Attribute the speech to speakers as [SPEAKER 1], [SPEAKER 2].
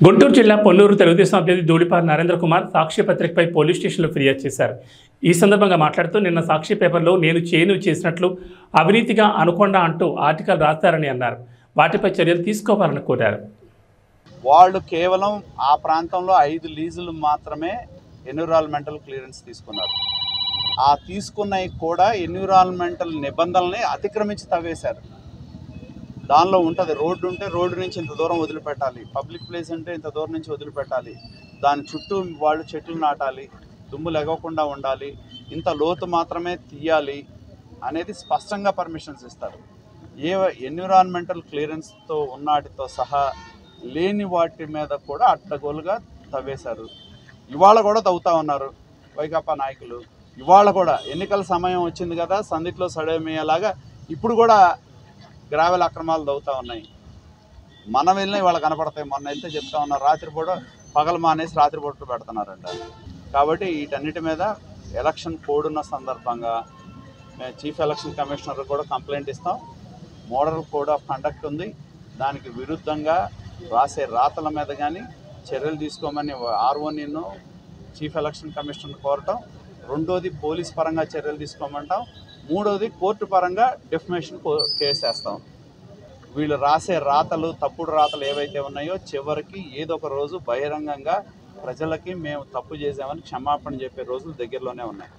[SPEAKER 1] గుంటూరు జిల్లా పొన్నూరు తెలుగుదేశం అభ్యర్థి ధూళిపాల నరేంద్ర కుమార్ సాక్షి పత్రికపై పోలీస్ స్టేషన్లో ఫిర్యాదు చేశారు. ఈ సందర్భంగా మాట్లాడుతూ నిన్న సాక్షి పేపర్లో నేను చేసినట్లు అవినీతిగా అనుకొండ అంటూ ఆర్టికల్ రాస్తారని అన్నారు. వాటిపై చర్యలు తీసుకోవాలని కోరారు.
[SPEAKER 2] వాళ్ళు కేవలం ఆ ప్రాంతంలో 5 లీజులు మాత్రమే ఎన్విరాన్మెంటల్ క్లియరెన్స్ తీసుకున్నారు. ఆ తీసుకున్నవి కూడా ఎన్విరాన్మెంటల్ నిబంధనల్ని అతిక్రమించి తవ్వేశారు. దానిలో ఉంటుంది రోడ్డు ఉంటే రోడ్డు నుంచి ఇంత దూరం వదిలిపెట్టాలి, పబ్లిక్ ప్లేస్ ఉంటే ఇంత దూరం నుంచి వదిలిపెట్టాలి, దాని చుట్టూ వాళ్ళు చెట్లు నాటాలి, దుమ్ము లెగకుండా ఉండాలి, ఇంత లోతు మాత్రమే తీయాలి అనేది స్పష్టంగా పర్మిషన్స్ ఇస్తారు. ఏ ఎన్విరాన్మెంటల్ క్లియరెన్స్తో ఉన్నాటితో సహా లేని వాటి మీద కూడా అడ్డగోలుగా తవ్వేశారు. ఇవాళ కూడా తవ్వుతూ ఉన్నారు వైకాపా నాయకులు. ఇవాళ కూడా ఎన్నికల సమయం వచ్చింది కదా, సందిట్లో సడేమయ్యేలాగా ఇప్పుడు కూడా గ్రావెల్ అక్రమాలు తవ్వుతూ ఉన్నాయి. మనం వెళ్ళినా ఇవాళ కనపడతాయి. మొన్న వెళ్తే చెప్తా ఉన్నారు రాత్రిపూట పగలు మానేసి రాత్రిపూట పెడుతున్నారంట. కాబట్టి వీటన్నిటి మీద ఎలక్షన్ కోడ్ ఉన్న సందర్భంగా చీఫ్ ఎలక్షన్ కమిషనర్ కూడా కంప్లైంట్ ఇస్తాం. మోడల్ కోడ్ ఆఫ్ కండక్ట్ ఉంది, దానికి విరుద్ధంగా రాసే రాతల మీద కానీ చర్యలు తీసుకోమని ఆర్ఓనిను చీఫ్ ఎలక్షన్ కమిషనర్ కోరటం. రెండోది పోలీస్ పరంగా చర్యలు తీసుకోమంటాం. మూడోది కోర్టు పరంగా డెఫమేషన్ కేసు వేస్తాం. వీళ్ళు రాసే రాతలు, తప్పుడు రాతలు ఏవైతే ఉన్నాయో చివరికి ఏదో ఒక రోజు బహిరంగంగా ప్రజలకి మేము తప్పు చేసామని క్షమాపణ చెప్పే రోజులు దగ్గరలోనే ఉన్నాయి.